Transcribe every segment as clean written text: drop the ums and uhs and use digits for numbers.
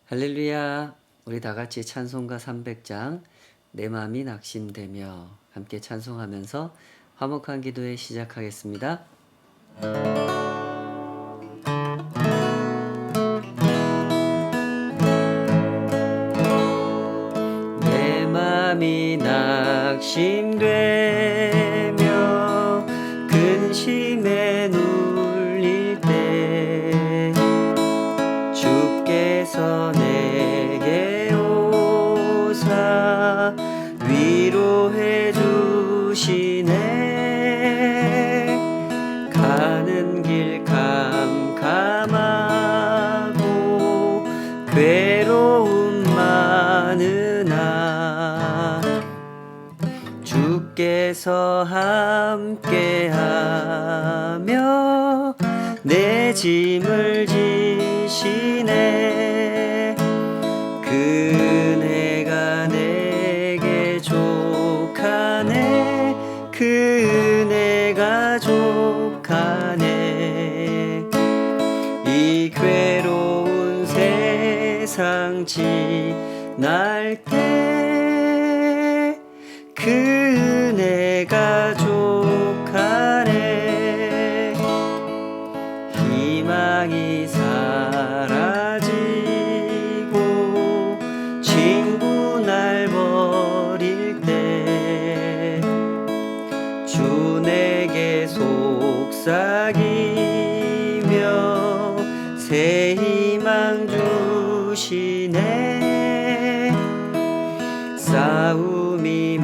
할렐루야. 우리 다 같이 찬송가 300장 내 마음이 낙심되며 함께 찬송하면서 화목한 기도회 시작하겠습니다. 내 마음이 낙심되며 근심에 눌릴 때 주께서 내게 오사 위로해 주시네. 가는 길 캄캄하고 괴로움 많으나 주께서 함께하며 내 짐을 지시네. 그네가 내게 족하네. 그네가 족하네. 이 괴로운 세상 지날 때 그네가 족하네. 희망이 사라지고 친구 날 버릴 때 주 내게 속삭이며 새 희망 주시네. 싸움이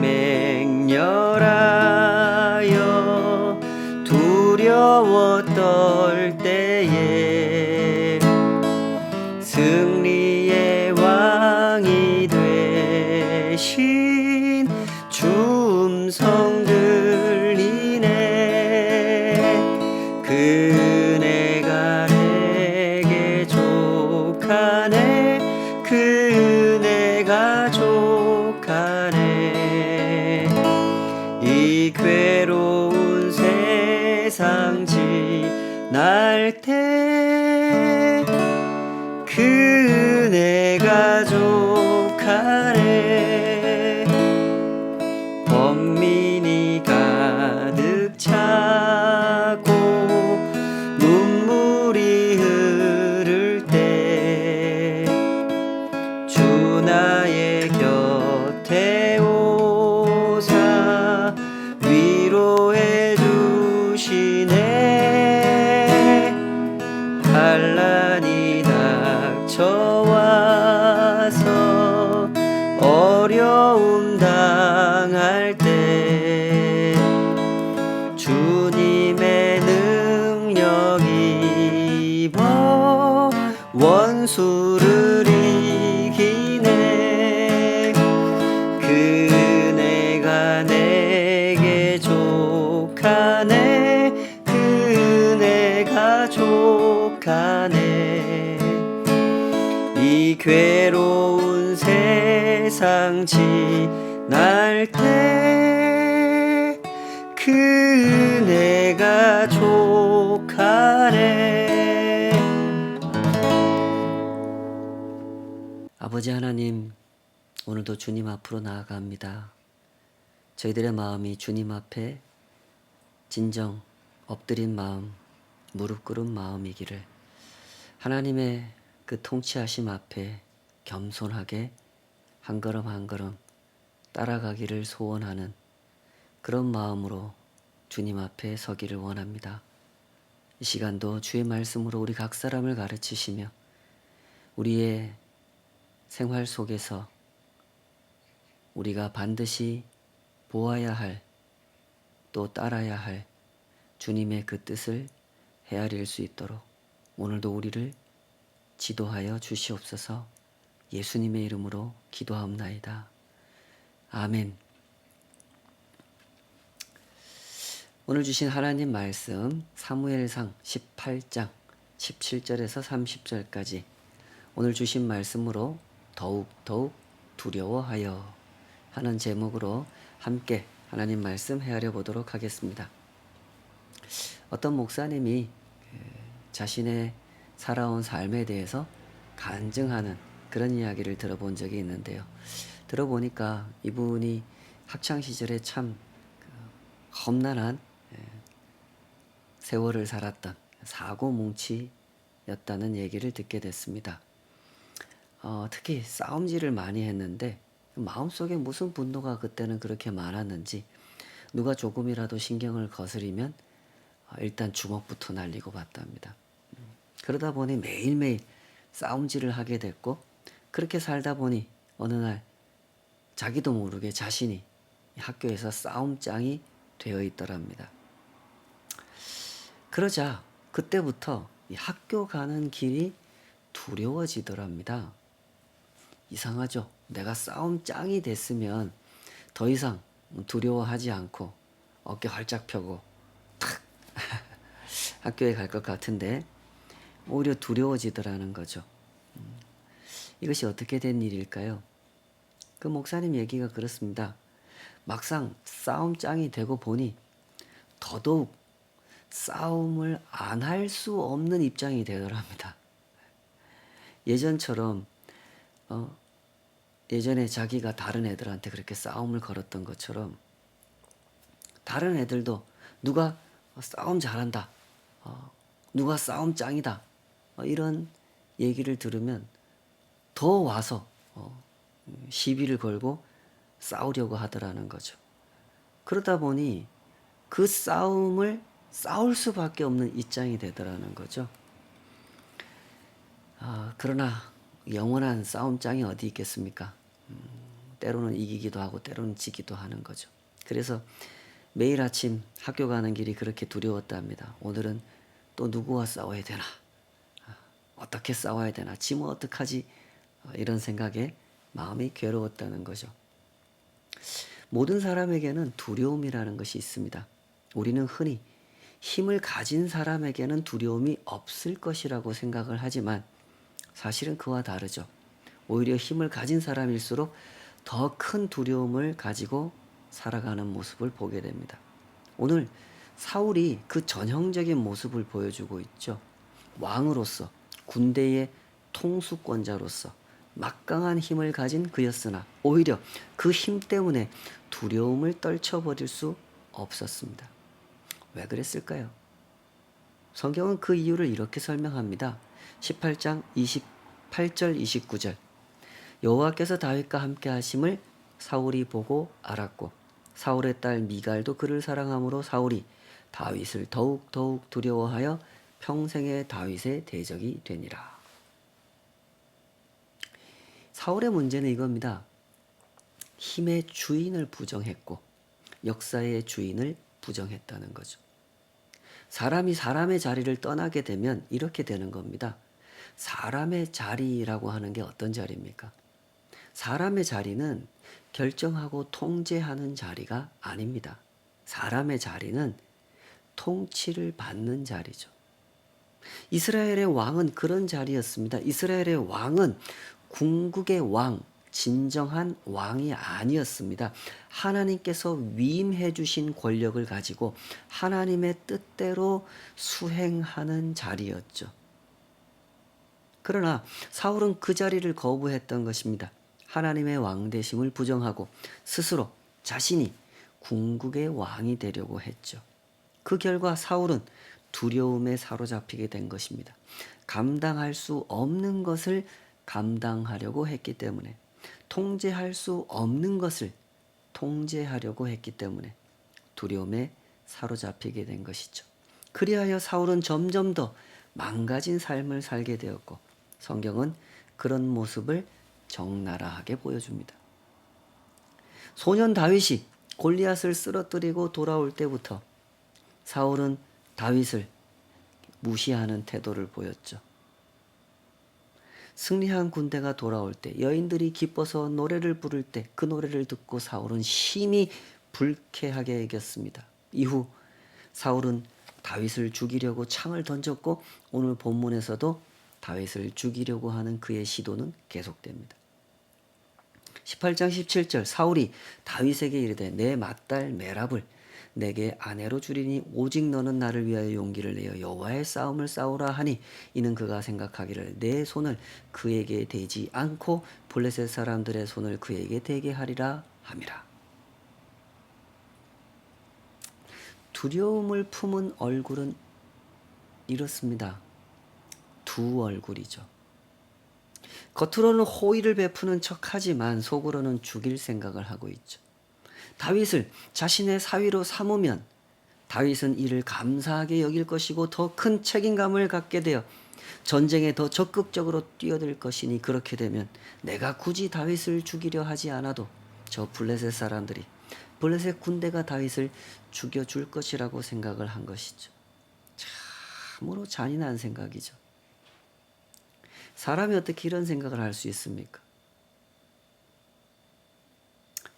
맹렬하여 두려워 떨 때에 승리의 왕이 되신 주 음성 들리네. 그네가 내게 족하네. 그네가 족하네. 이 괴로운 세상 지날 때 그네가 족하네. 범민이 가득 차고 눈물이 흐를 때 주 나의 곁에 오사 위로해 주시네. 환난이 닥쳐와서 어려움 당할 때 주님의 능력 입어 원수를 이기네. 그네가 내게 족하네. 그네가 족하네. 이 괴로운 세상 지날 때 그네가 족하네. 아버지 하나님, 오늘도 주님 앞으로 나아갑니다. 저희들의 마음이 주님 앞에 진정 엎드린 마음, 무릎 꿇은 마음이기를 하나님의 그 통치하심 앞에 겸손하게 한 걸음 한 걸음 따라가기를 소원하는 그런 마음으로 주님 앞에 서기를 원합니다. 이 시간도 주의 말씀으로 우리 각 사람을 가르치시며 우리의 생활 속에서 우리가 반드시 보아야 할, 또 따라야 할 주님의 그 뜻을 헤아릴 수 있도록 오늘도 우리를 지도하여 주시옵소서. 예수님의 이름으로 기도하옵나이다. 아멘. 오늘 주신 하나님 말씀 사무엘상 18장 17절에서 30절까지 오늘 주신 말씀으로 더욱 두려워하여 하는 제목으로 함께 하나님 말씀 헤아려 보도록 하겠습니다. 어떤 목사님이 자신의 살아온 삶에 대해서 간증하는 그런 이야기를 들어본 적이 있는데요. 들어보니까 이분이 학창 시절에 참 험난한 세월을 살았던 사고뭉치였다는 얘기를 듣게 됐습니다. 특히 싸움질을 많이 했는데 마음속에 무슨 분노가 그때는 그렇게 많았는지 누가 조금이라도 신경을 거스리면 일단 주먹부터 날리고 봤답니다. 그러다 보니 매일매일 싸움질을 하게 됐고 그렇게 살다 보니 어느 날 자기도 모르게 자신이 학교에서 싸움장이 되어 있더랍니다. 그러자 그때부터 이 학교 가는 길이 두려워지더랍니다. 이상하죠? 내가 싸움짱이 됐으면 더 이상 두려워하지 않고 어깨 활짝 펴고 탁 학교에 갈 것 같은데 오히려 두려워지더라는 거죠. 이것이 어떻게 된 일일까요? 그 목사님 얘기가 그렇습니다. 막상 싸움짱이 되고 보니 더더욱 싸움을 안 할 수 없는 입장이 되더랍니다. 예전처럼 예전에 자기가 다른 애들한테 그렇게 싸움을 걸었던 것처럼 다른 애들도 누가 싸움 잘한다, 누가 싸움 짱이다, 이런 얘기를 들으면 더 와서 시비를 걸고 싸우려고 하더라는 거죠. 그러다 보니 그 싸움을 싸울 수밖에 없는 입장이 되더라는 거죠. 그러나 영원한 싸움장이 어디 있겠습니까? 때로는 이기기도 하고 때로는 지기도 하는 거죠. 그래서 매일 아침 학교 가는 길이 그렇게 두려웠답니다. 오늘은 또 누구와 싸워야 되나? 어떻게 싸워야 되나? 지면 어떡하지? 이런 생각에 마음이 괴로웠다는 거죠. 모든 사람에게는 두려움이라는 것이 있습니다. 우리는 흔히 힘을 가진 사람에게는 두려움이 없을 것이라고 생각을 하지만 사실은 그와 다르죠. 오히려 힘을 가진 사람일수록 더 큰 두려움을 가지고 살아가는 모습을 보게 됩니다. 오늘 사울이 그 전형적인 모습을 보여주고 있죠. 왕으로서, 군대의 통수권자로서 막강한 힘을 가진 그였으나 오히려 그 힘 때문에 두려움을 떨쳐버릴 수 없었습니다. 왜 그랬을까요? 성경은 그 이유를 이렇게 설명합니다. 18장 28절 29절 여호와께서 다윗과 함께 하심을 사울이 보고 알았고 사울의 딸 미갈도 그를 사랑하므로 사울이 다윗을 더욱 두려워하여 평생의 다윗의 대적이 되니라. 사울의 문제는 이겁니다. 힘의 주인을 부정했고 역사의 주인을 부정했다는 거죠. 사람이 사람의 자리를 떠나게 되면 이렇게 되는 겁니다. 사람의 자리라고 하는 게 어떤 자리입니까? 사람의 자리는 결정하고 통제하는 자리가 아닙니다. 사람의 자리는 통치를 받는 자리죠. 이스라엘의 왕은 그런 자리였습니다. 이스라엘의 왕은 궁극의 왕, 진정한 왕이 아니었습니다. 하나님께서 위임해 주신 권력을 가지고 하나님의 뜻대로 수행하는 자리였죠. 그러나 사울은 그 자리를 거부했던 것입니다. 하나님의 왕 되심을 부정하고 스스로 자신이 궁극의 왕이 되려고 했죠. 그 결과 사울은 두려움에 사로잡히게 된 것입니다. 감당할 수 없는 것을 감당하려고 했기 때문에, 통제할 수 없는 것을 통제하려고 했기 때문에 두려움에 사로잡히게 된 것이죠. 그리하여 사울은 점점 더 망가진 삶을 살게 되었고 성경은 그런 모습을 적나라하게 보여줍니다. 소년 다윗이 골리앗을 쓰러뜨리고 돌아올 때부터 사울은 다윗을 무시하는 태도를 보였죠. 승리한 군대가 돌아올 때 여인들이 기뻐서 노래를 부를 때 그 노래를 듣고 사울은 심히 불쾌하게 여겼습니다. 이후 사울은 다윗을 죽이려고 창을 던졌고 오늘 본문에서도 다윗을 죽이려고 하는 그의 시도는 계속됩니다. 18장 17절 사울이 다윗에게 이르되 내 맏딸 메랍을 내게 아내로 주리니 오직 너는 나를 위하여 용기를 내어 여호와의 싸움을 싸우라 하니 이는 그가 생각하기를 내 손을 그에게 대지 않고 블레셋 사람들의 손을 그에게 대게 하리라 함이라. 두려움을 품은 얼굴은 이렇습니다. 두 얼굴이죠. 겉으로는 호의를 베푸는 척하지만 속으로는 죽일 생각을 하고 있죠. 다윗을 자신의 사위로 삼으면 다윗은 이를 감사하게 여길 것이고 더 큰 책임감을 갖게 되어 전쟁에 더 적극적으로 뛰어들 것이니 그렇게 되면 내가 굳이 다윗을 죽이려 하지 않아도 저 블레셋 사람들이 블레셋 군대가 다윗을 죽여줄 것이라고 생각을 한 것이죠. 참으로 잔인한 생각이죠. 사람이 어떻게 이런 생각을 할 수 있습니까?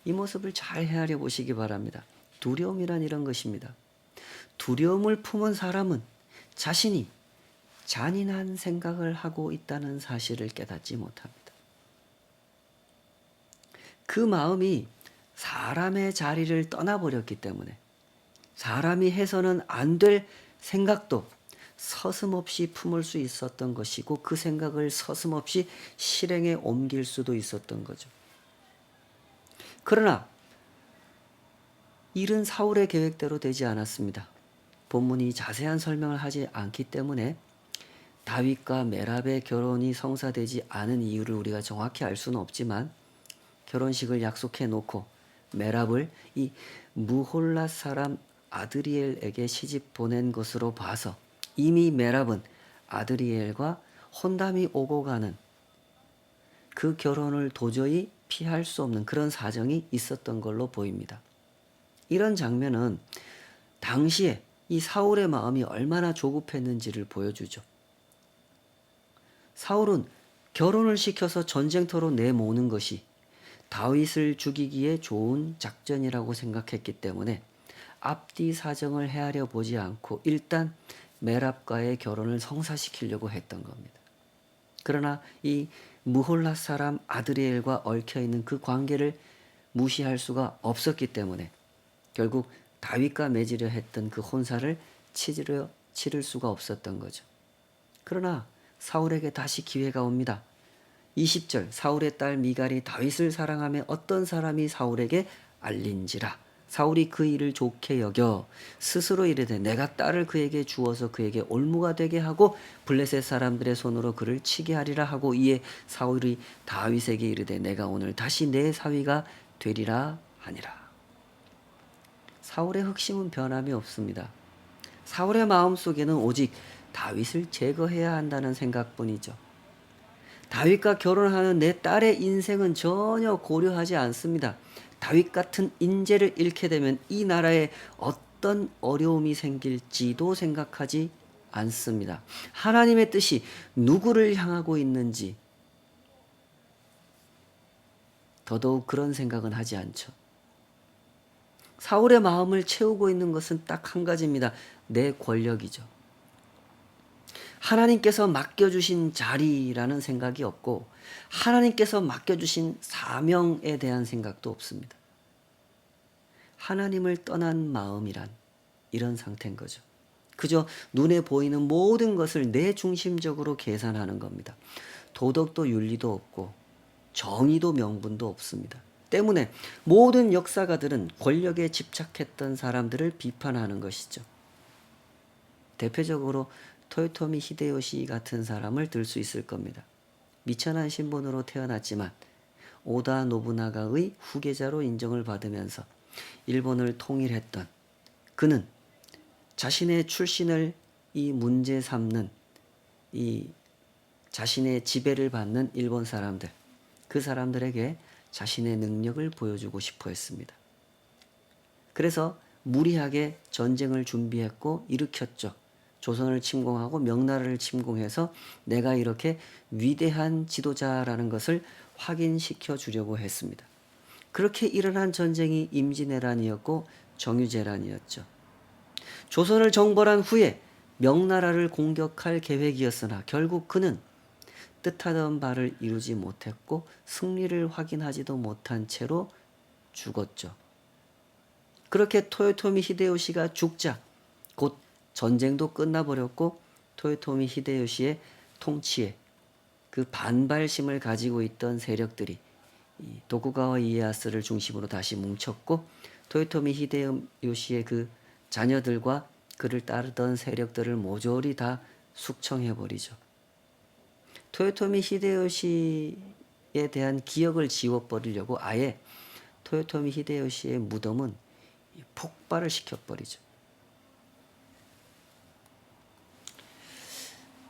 이 모습을 잘 헤아려 보시기 바랍니다. 두려움이란 이런 것입니다. 두려움을 품은 사람은 자신이 잔인한 생각을 하고 있다는 사실을 깨닫지 못합니다. 그 마음이 사람의 자리를 떠나버렸기 때문에 사람이 해서는 안 될 생각도 서슴없이 품을 수 있었던 것이고 그 생각을 서슴없이 실행에 옮길 수도 있었던 거죠. 그러나 일은 사울의 계획대로 되지 않았습니다. 본문이 자세한 설명을 하지 않기 때문에 다윗과 메랍의 결혼이 성사되지 않은 이유를 우리가 정확히 알 수는 없지만 결혼식을 약속해 놓고 메랍을 이 무홀랏 사람 아드리엘에게 시집 보낸 것으로 봐서 이미 메랍은 아드리엘과 혼담이 오고 가는 그 결혼을 도저히 피할 수 없는 그런 사정이 있었던 걸로 보입니다. 이런 장면은 당시에 이 사울의 마음이 얼마나 조급했는지를 보여주죠. 사울은 결혼을 시켜서 전쟁터로 내모는 것이 다윗을 죽이기에 좋은 작전이라고 생각했기 때문에 앞뒤 사정을 헤아려 보지 않고 일단 메랍과의 결혼을 성사시키려고 했던 겁니다. 그러나 이 무홀랏 사람 아드리엘과 얽혀있는 그 관계를 무시할 수가 없었기 때문에 결국 다윗과 맺으려 했던 그 혼사를 치를 수가 없었던 거죠. 그러나 사울에게 다시 기회가 옵니다. 20절 사울의 딸 미갈이 다윗을 사랑하며 어떤 사람이 사울에게 알린지라 사울이 그 일을 좋게 여겨 스스로 이르되 내가 딸을 그에게 주어서 그에게 올무가 되게 하고 블레셋 사람들의 손으로 그를 치게 하리라 하고 이에 사울이 다윗에게 이르되 내가 오늘 다시 내 사위가 되리라 하니라. 사울의 흑심은 변함이 없습니다. 사울의 마음속에는 오직 다윗을 제거해야 한다는 생각뿐이죠. 다윗과 결혼하는 내 딸의 인생은 전혀 고려하지 않습니다. 다윗 같은 인재를 잃게 되면 이 나라에 어떤 어려움이 생길지도 생각하지 않습니다. 하나님의 뜻이 누구를 향하고 있는지 더더욱 그런 생각은 하지 않죠. 사울의 마음을 채우고 있는 것은 딱 한 가지입니다. 내 권력이죠. 하나님께서 맡겨주신 자리라는 생각이 없고 하나님께서 맡겨주신 사명에 대한 생각도 없습니다. 하나님을 떠난 마음이란 이런 상태인 거죠. 그저 눈에 보이는 모든 것을 내 중심적으로 계산하는 겁니다. 도덕도 윤리도 없고 정의도 명분도 없습니다. 때문에 모든 역사가들은 권력에 집착했던 사람들을 비판하는 것이죠. 대표적으로 토요토미 히데요시 같은 사람을 들 수 있을 겁니다. 미천한 신분으로 태어났지만 오다 노부나가의 후계자로 인정을 받으면서 일본을 통일했던 그는 자신의 출신을 이 문제 삼는 이 자신의 지배를 받는 일본 사람들 그 사람들에게 자신의 능력을 보여주고 싶어 했습니다. 그래서 무리하게 전쟁을 준비했고 일으켰죠. 조선을 침공하고 명나라를 침공해서 내가 이렇게 위대한 지도자라는 것을 확인시켜 주려고 했습니다. 그렇게 일어난 전쟁이 임진왜란이었고 정유재란이었죠. 조선을 정벌한 후에 명나라를 공격할 계획이었으나 결국 그는 뜻하던 바를 이루지 못했고 승리를 확인하지도 못한 채로 죽었죠. 그렇게 토요토미 히데요시가 죽자 곧 전쟁도 끝나버렸고 토요토미 히데요시의 통치에 그 반발심을 가지고 있던 세력들이 이 도쿠가와 이에야스를 중심으로 다시 뭉쳤고 토요토미 히데요시의 그 자녀들과 그를 따르던 세력들을 모조리 다 숙청해버리죠. 토요토미 히데요시에 대한 기억을 지워버리려고 아예 토요토미 히데요시의 무덤은 폭발을 시켜버리죠.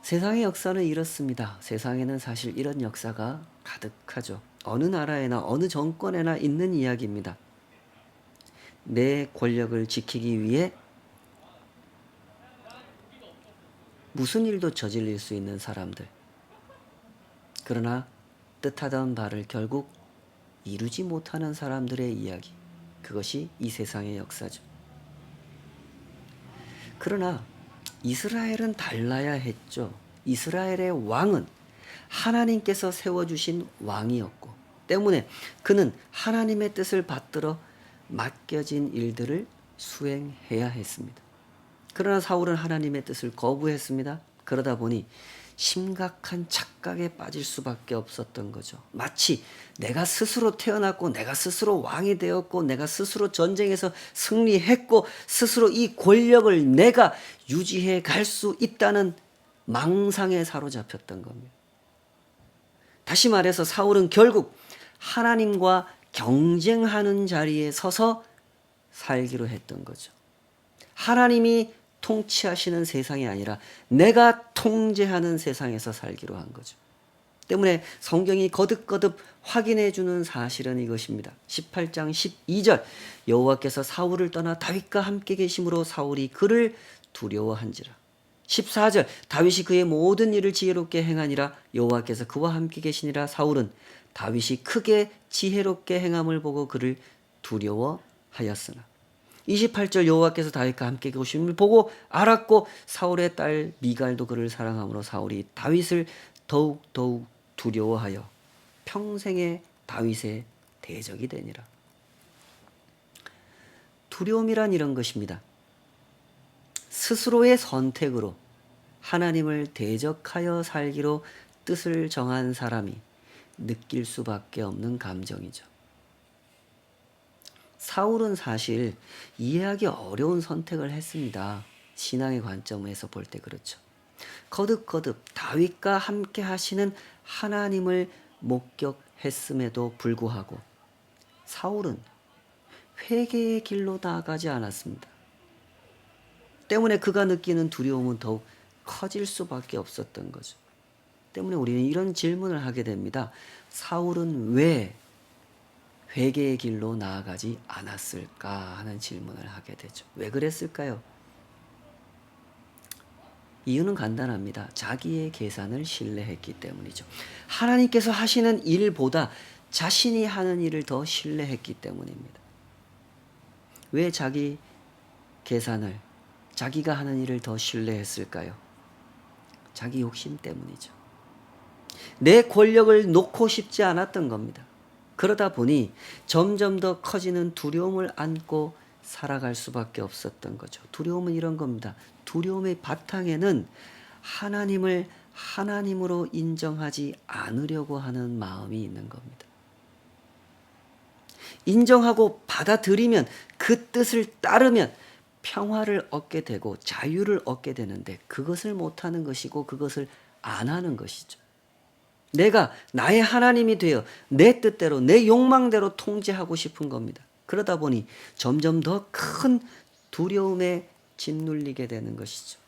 세상의 역사는 이렇습니다. 세상에는 사실 이런 역사가 가득하죠. 어느 나라에나 어느 정권에나 있는 이야기입니다. 내 권력을 지키기 위해 무슨 일도 저질릴 수 있는 사람들. 그러나 뜻하던 바를 결국 이루지 못하는 사람들의 이야기. 그것이 이 세상의 역사죠. 그러나 이스라엘은 달라야 했죠. 이스라엘의 왕은 하나님께서 세워주신 왕이었고 때문에 그는 하나님의 뜻을 받들어 맡겨진 일들을 수행해야 했습니다. 그러나 사울은 하나님의 뜻을 거부했습니다. 그러다 보니 심각한 착각에 빠질 수밖에 없었던 거죠. 마치 내가 스스로 태어났고 내가 스스로 왕이 되었고 내가 스스로 전쟁에서 승리했고 스스로 이 권력을 내가 유지해 갈 수 있다는 망상에 사로잡혔던 겁니다. 다시 말해서 사울은 결국 하나님과 경쟁하는 자리에 서서 살기로 했던 거죠. 하나님이 통치하시는 세상이 아니라 내가 통제하는 세상에서 살기로 한 거죠. 때문에 성경이 거듭거듭 확인해 주는 사실은 이것입니다. 18장 12절 여호와께서 사울을 떠나 다윗과 함께 계심으로 사울이 그를 두려워한지라. 14절 다윗이 그의 모든 일을 지혜롭게 행하니라 여호와께서 그와 함께 계시니라. 사울은 다윗이 크게 지혜롭게 행함을 보고 그를 두려워하였으나 28절 여호와께서 다윗과 함께 계심을 보고 알았고 사울의 딸 미갈도 그를 사랑하므로 사울이 다윗을 더욱 두려워하여 평생의 다윗의 대적이 되니라. 두려움이란 이런 것입니다. 스스로의 선택으로 하나님을 대적하여 살기로 뜻을 정한 사람이 느낄 수밖에 없는 감정이죠. 사울은 사실 이해하기 어려운 선택을 했습니다. 신앙의 관점에서 볼 때 그렇죠. 거듭거듭 다윗과 함께 하시는 하나님을 목격했음에도 불구하고 사울은 회개의 길로 나아가지 않았습니다. 때문에 그가 느끼는 두려움은 더욱 커질 수밖에 없었던 거죠. 때문에 우리는 이런 질문을 하게 됩니다. 사울은 왜 회개의 길로 나아가지 않았을까 하는 질문을 하게 되죠. 왜 그랬을까요? 이유는 간단합니다. 자기의 계산을 신뢰했기 때문이죠. 하나님께서 하시는 일보다 자신이 하는 일을 더 신뢰했기 때문입니다. 왜 자기 계산을, 자기가 하는 일을 더 신뢰했을까요? 자기 욕심 때문이죠. 내 권력을 놓고 싶지 않았던 겁니다. 그러다 보니 점점 더 커지는 두려움을 안고 살아갈 수밖에 없었던 거죠. 두려움은 이런 겁니다. 두려움의 바탕에는 하나님을 하나님으로 인정하지 않으려고 하는 마음이 있는 겁니다. 인정하고 받아들이면 그 뜻을 따르면 평화를 얻게 되고 자유를 얻게 되는데 그것을 못하는 것이고 그것을 안 하는 것이죠. 내가 나의 하나님이 되어 내 뜻대로 내 욕망대로 통제하고 싶은 겁니다. 그러다 보니 점점 더 큰 두려움에 짓눌리게 되는 것이죠.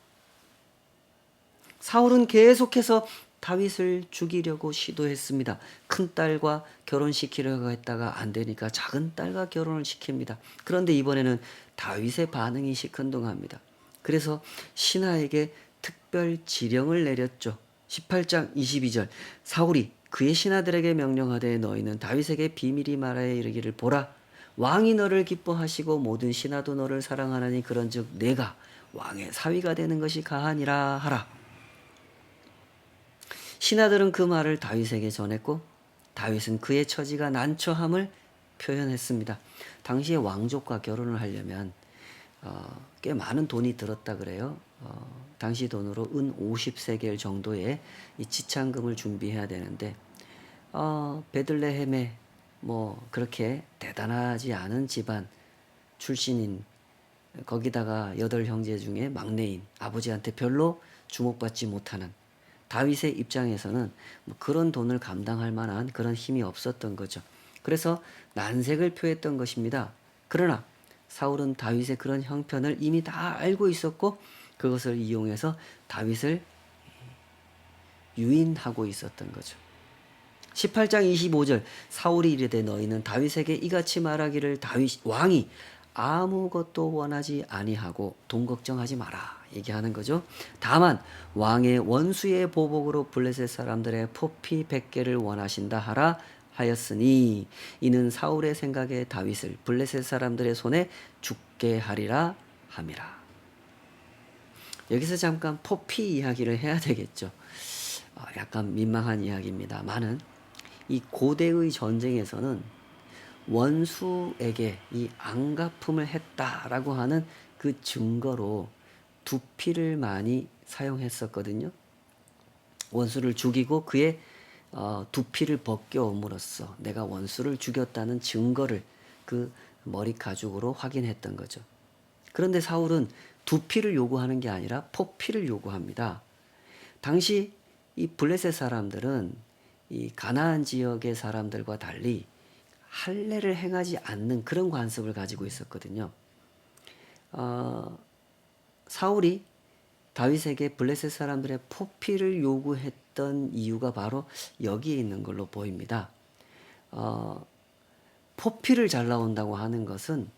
사울은 계속해서 다윗을 죽이려고 시도했습니다. 큰딸과 결혼시키려고 했다가 안 되니까 작은 딸과 결혼을 시킵니다. 그런데 이번에는 다윗의 반응이 시큰둥합니다. 그래서 신하에게 특별 지령을 내렸죠. 18장 22절 사울이 그의 신하들에게 명령하되 너희는 다윗에게 비밀히 말하여 이르기를 보라 왕이 너를 기뻐하시고 모든 신하도 너를 사랑하나니 그런즉 내가 왕의 사위가 되는 것이 가하니라 하라. 신하들은 그 말을 다윗에게 전했고 다윗은 그의 처지가 난처함을 표현했습니다. 당시에 왕족과 결혼을 하려면 꽤 많은 돈이 들었다 그래요. 당시 돈으로 은 50세겔 정도의 이 지참금을 준비해야 되는데 베들레헴에 뭐 그렇게 대단하지 않은 집안 출신인, 거기다가 8형제 중에 막내인, 아버지한테 별로 주목받지 못하는 다윗의 입장에서는 뭐 그런 돈을 감당할 만한 그런 힘이 없었던 거죠. 그래서 난색을 표했던 것입니다. 그러나 사울은 다윗의 그런 형편을 이미 다 알고 있었고 그것을 이용해서 다윗을 유인하고 있었던 거죠. 18장 25절, 사울이 이르되 너희는 다윗에게 이같이 말하기를 다윗 왕이 아무것도 원하지 아니하고 돈 걱정하지 마라 얘기하는 거죠. 다만 왕의 원수의 보복으로 블레셋 사람들의 포피 100개를 원하신다 하라 하였으니 이는 사울의 생각에 다윗을 블레셋 사람들의 손에 죽게 하리라 함이라. 여기서 잠깐 포피 이야기를 해야 되겠죠. 약간 민망한 이야기입니다만은 이 고대의 전쟁에서는 원수에게 이 안갚음을 했다라고 하는 그 증거로 두피를 많이 사용했었거든요. 원수를 죽이고 그의 두피를 벗겨옴으로써 내가 원수를 죽였다는 증거를 그 머리 가죽으로 확인했던 거죠. 그런데 사울은 두피를 요구하는 게 아니라 포피를 요구합니다. 당시 이 블레셋 사람들은 이 가나안 지역의 사람들과 달리 할례를 행하지 않는 그런 관습을 가지고 있었거든요. 사울이 다윗에게 블레셋 사람들의 포피를 요구했던 이유가 바로 여기에 있는 걸로 보입니다. 포피를 잘 나온다고 하는 것은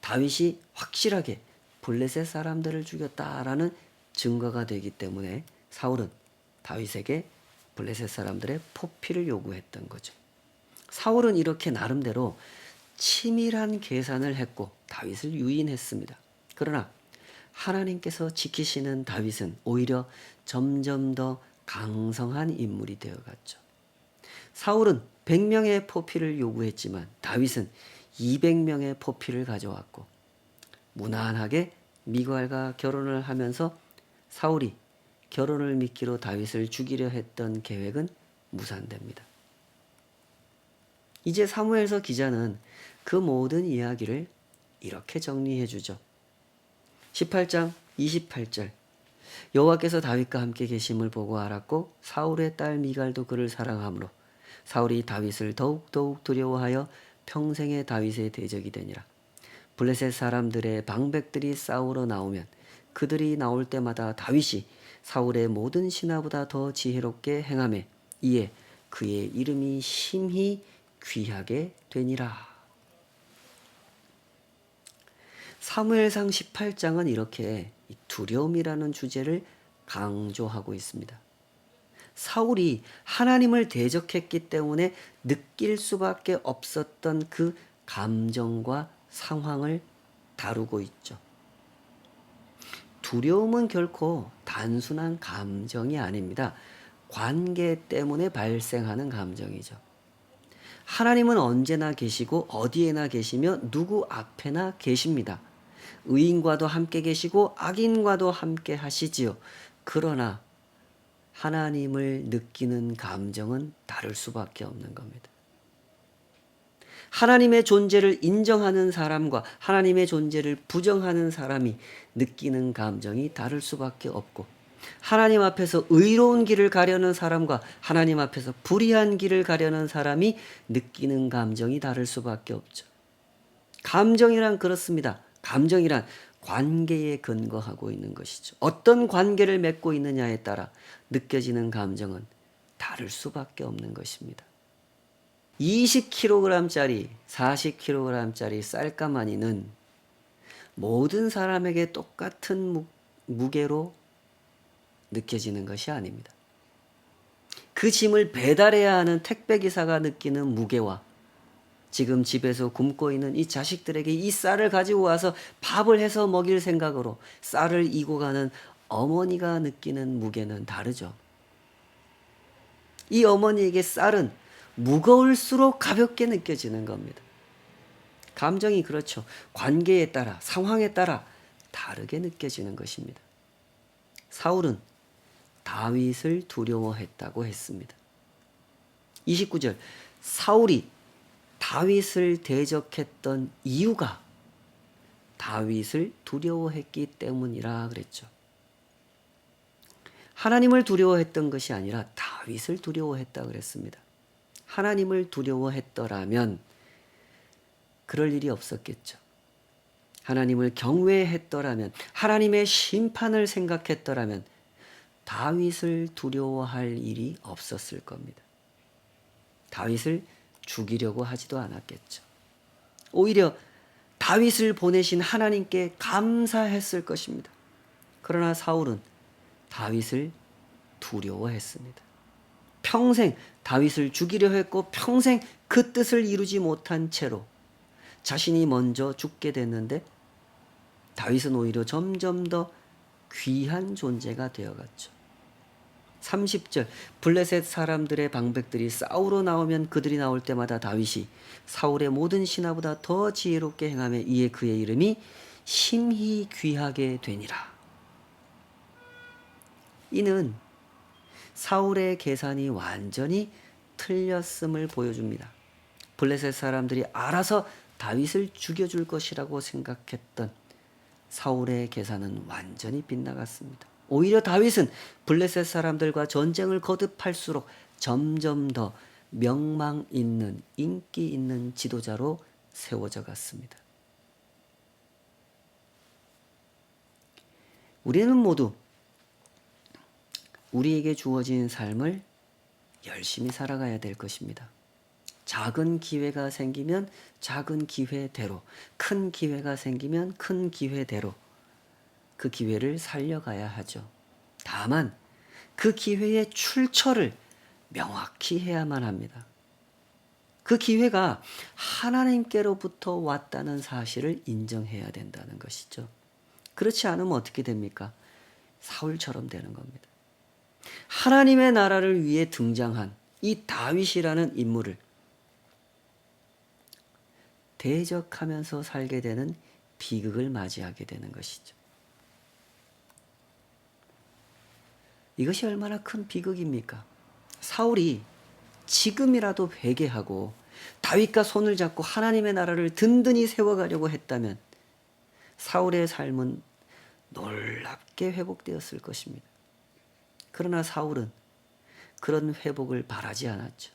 다윗이 확실하게 블레셋 사람들을 죽였다라는 증거가 되기 때문에 사울은 다윗에게 블레셋 사람들의 포피를 요구했던 거죠. 사울은 이렇게 나름대로 치밀한 계산을 했고 다윗을 유인했습니다. 그러나 하나님께서 지키시는 다윗은 오히려 점점 더 강성한 인물이 되어갔죠. 사울은 100명의 포피를 요구했지만 다윗은 200명의 포피를 가져왔고 무난하게 미갈과 결혼을 하면서 사울이 결혼을 미끼로 다윗을 죽이려 했던 계획은 무산됩니다. 이제 사무엘서 기자는 그 모든 이야기를 이렇게 정리해 주죠. 18장 28절, 여호와께서 다윗과 함께 계심을 보고 알았고 사울의 딸 미갈도 그를 사랑하므로 사울이 다윗을 더욱더욱 두려워하여 평생의 다윗의 대적이 되니라. 블레셋 사람들의 방백들이 싸우러 나오면 그들이 나올 때마다 다윗이 사울의 모든 신하보다 더 지혜롭게 행하매 이에 그의 이름이 심히 귀하게 되니라. 사무엘상 18장은 이렇게 두려움이라는 주제를 강조하고 있습니다. 사울이 하나님을 대적했기 때문에 느낄 수밖에 없었던 그 감정과 상황을 다루고 있죠. 두려움은 결코 단순한 감정이 아닙니다. 관계 때문에 발생하는 감정이죠. 하나님은 언제나 계시고 어디에나 계시며 누구 앞에나 계십니다. 의인과도 함께 계시고 악인과도 함께 하시지요. 그러나 하나님을 느끼는 감정은 다를 수밖에 없는 겁니다. 하나님의 존재를 인정하는 사람과 하나님의 존재를 부정하는 사람이 느끼는 감정이 다를 수밖에 없고 하나님 앞에서 의로운 길을 가려는 사람과 하나님 앞에서 불의한 길을 가려는 사람이 느끼는 감정이 다를 수밖에 없죠. 감정이란 그렇습니다. 감정이란 관계에 근거하고 있는 것이죠. 어떤 관계를 맺고 있느냐에 따라 느껴지는 감정은 다를 수밖에 없는 것입니다. 20kg짜리, 40kg짜리 쌀가마니는 모든 사람에게 똑같은 무게로 느껴지는 것이 아닙니다. 그 짐을 배달해야 하는 택배기사가 느끼는 무게와 지금 집에서 굶고 있는 이 자식들에게 이 쌀을 가지고 와서 밥을 해서 먹일 생각으로 쌀을 이고 가는 어머니가 느끼는 무게는 다르죠. 이 어머니에게 쌀은 무거울수록 가볍게 느껴지는 겁니다. 감정이 그렇죠. 관계에 따라, 상황에 따라 다르게 느껴지는 것입니다. 사울은 다윗을 두려워했다고 했습니다. 29절, 사울이 다윗을 대적했던 이유가 다윗을 두려워했기 때문이라 그랬죠. 하나님을 두려워했던 것이 아니라 다윗을 두려워했다 그랬습니다. 하나님을 두려워했더라면 그럴 일이 없었겠죠. 하나님을 경외했더라면, 하나님의 심판을 생각했더라면 다윗을 두려워할 일이 없었을 겁니다. 다윗을 죽이려고 하지도 않았겠죠. 오히려 다윗을 보내신 하나님께 감사했을 것입니다. 그러나 사울은 다윗을 두려워했습니다. 평생 다윗을 죽이려 했고 평생 그 뜻을 이루지 못한 채로 자신이 먼저 죽게 됐는데 다윗은 오히려 점점 더 귀한 존재가 되어갔죠. 30절, 블레셋 사람들의 방백들이 싸우러 나오면 그들이 나올 때마다 다윗이 사울의 모든 신하보다 더 지혜롭게 행하며 이에 그의 이름이 심히 귀하게 되니라. 이는 사울의 계산이 완전히 틀렸음을 보여줍니다. 블레셋 사람들이 알아서 다윗을 죽여줄 것이라고 생각했던 사울의 계산은 완전히 빗나갔습니다. 오히려 다윗은 블레셋 사람들과 전쟁을 거듭할수록 점점 더 명망 있는, 인기 있는 지도자로 세워져 갔습니다. 우리는 모두 우리에게 주어진 삶을 열심히 살아가야 될 것입니다. 작은 기회가 생기면 작은 기회대로, 큰 기회가 생기면 큰 기회대로 그 기회를 살려가야 하죠. 다만 그 기회의 출처를 명확히 해야만 합니다. 그 기회가 하나님께로부터 왔다는 사실을 인정해야 된다는 것이죠. 그렇지 않으면 어떻게 됩니까? 사울처럼 되는 겁니다. 하나님의 나라를 위해 등장한 이 다윗이라는 인물을 대적하면서 살게 되는 비극을 맞이하게 되는 것이죠. 이것이 얼마나 큰 비극입니까? 사울이 지금이라도 회개하고 다윗과 손을 잡고 하나님의 나라를 든든히 세워가려고 했다면 사울의 삶은 놀랍게 회복되었을 것입니다. 그러나 사울은 그런 회복을 바라지 않았죠.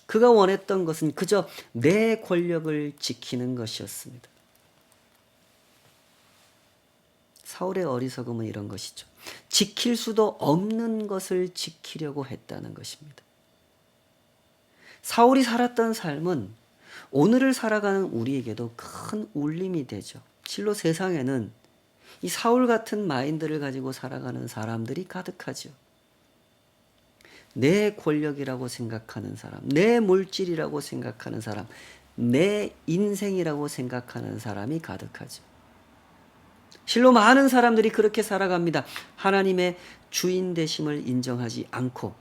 그가 원했던 것은 그저 내 권력을 지키는 것이었습니다. 사울의 어리석음은 이런 것이죠. 지킬 수도 없는 것을 지키려고 했다는 것입니다. 사울이 살았던 삶은 오늘을 살아가는 우리에게도 큰 울림이 되죠. 실로 세상에는 이 사울 같은 마인드를 가지고 살아가는 사람들이 가득하죠. 내 권력이라고 생각하는 사람, 내 물질이라고 생각하는 사람, 내 인생이라고 생각하는 사람이 가득하죠. 실로 많은 사람들이 그렇게 살아갑니다. 하나님의 주인 되심을 인정하지 않고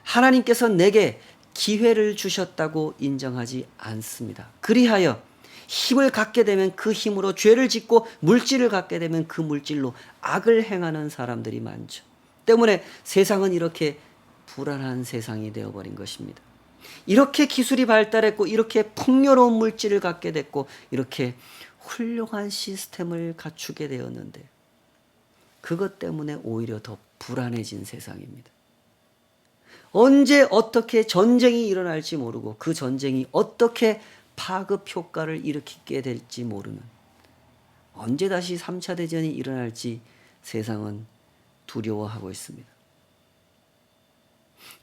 하나님께서 내게 기회를 주셨다고 인정하지 않습니다. 그리하여 힘을 갖게 되면 그 힘으로 죄를 짓고 물질을 갖게 되면 그 물질로 악을 행하는 사람들이 많죠. 때문에 세상은 이렇게 불안한 세상이 되어버린 것입니다. 이렇게 기술이 발달했고 이렇게 풍요로운 물질을 갖게 됐고 이렇게 훌륭한 시스템을 갖추게 되었는데 그것 때문에 오히려 더 불안해진 세상입니다. 언제 어떻게 전쟁이 일어날지 모르고 그 전쟁이 어떻게 파급 효과를 일으키게 될지 모르는, 언제 다시 3차 대전이 일어날지 세상은 두려워하고 있습니다.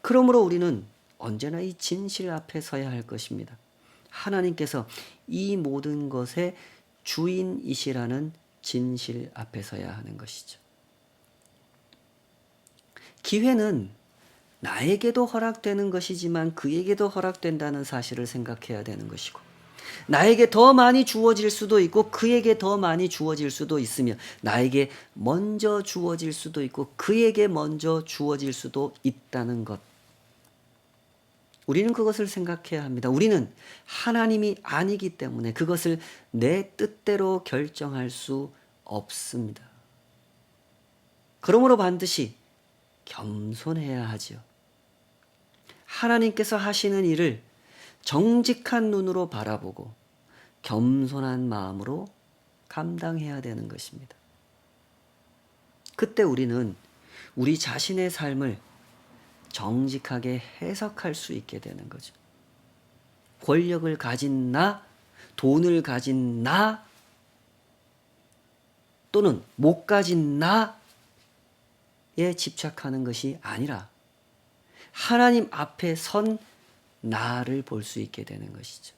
그러므로 우리는 언제나 이 진실 앞에 서야 할 것입니다. 하나님께서 이 모든 것의 주인이시라는 진실 앞에 서야 하는 것이죠. 기회는 나에게도 허락되는 것이지만 그에게도 허락된다는 사실을 생각해야 되는 것이고, 나에게 더 많이 주어질 수도 있고 그에게 더 많이 주어질 수도 있으며, 나에게 먼저 주어질 수도 있고 그에게 먼저 주어질 수도 있다는 것. 우리는 그것을 생각해야 합니다. 우리는 하나님이 아니기 때문에 그것을 내 뜻대로 결정할 수 없습니다. 그러므로 반드시 겸손해야 하지요. 하나님께서 하시는 일을 정직한 눈으로 바라보고 겸손한 마음으로 감당해야 되는 것입니다. 그때 우리는 우리 자신의 삶을 정직하게 해석할 수 있게 되는 거죠. 권력을 가진 나, 돈을 가진 나, 또는 못 가진 나에 집착하는 것이 아니라 하나님 앞에 선 나를 볼 수 있게 되는 것이죠.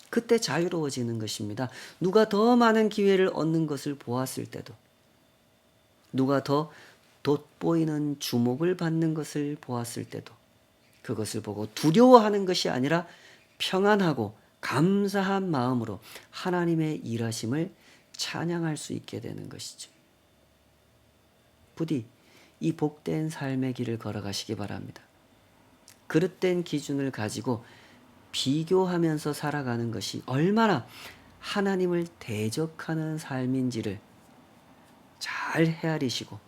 그때 자유로워지는 것입니다. 누가 더 많은 기회를 얻는 것을 보았을 때도, 누가 더 돋보이는 주목을 받는 것을 보았을 때도 그것을 보고 두려워하는 것이 아니라 평안하고 감사한 마음으로 하나님의 일하심을 찬양할 수 있게 되는 것이죠. 부디 이 복된 삶의 길을 걸어가시기 바랍니다. 그릇된 기준을 가지고 비교하면서 살아가는 것이 얼마나 하나님을 대적하는 삶인지를 잘 헤아리시고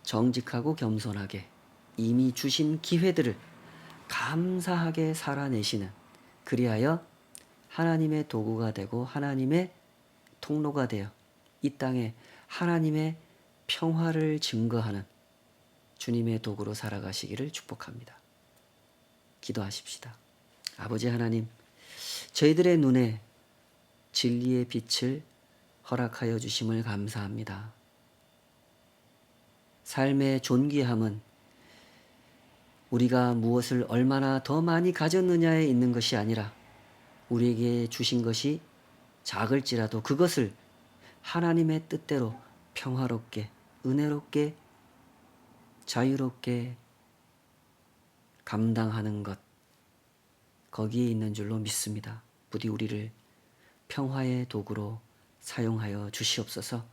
정직하고 겸손하게 이미 주신 기회들을 감사하게 살아내시는, 그리하여 하나님의 도구가 되고 하나님의 통로가 되어 이 땅에 하나님의 평화를 증거하는 주님의 도구로 살아가시기를 축복합니다. 기도하십시다. 아버지 하나님, 저희들의 눈에 진리의 빛을 허락하여 주심을 감사합니다. 삶의 존귀함은 우리가 무엇을 얼마나 더 많이 가졌느냐에 있는 것이 아니라 우리에게 주신 것이 작을지라도 그것을 하나님의 뜻대로 평화롭게, 은혜롭게, 자유롭게 감당하는 것, 거기에 있는 줄로 믿습니다. 부디 우리를 평화의 도구로 사용하여 주시옵소서.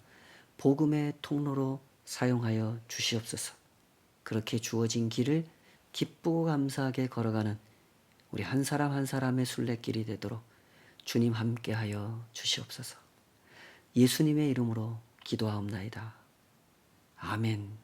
복음의 통로로 사용하여 주시옵소서. 그렇게 주어진 길을 기쁘고 감사하게 걸어가는 우리 한 사람 한 사람의 순례길이 되도록 주님 함께하여 주시옵소서. 예수님의 이름으로 기도하옵나이다. 아멘.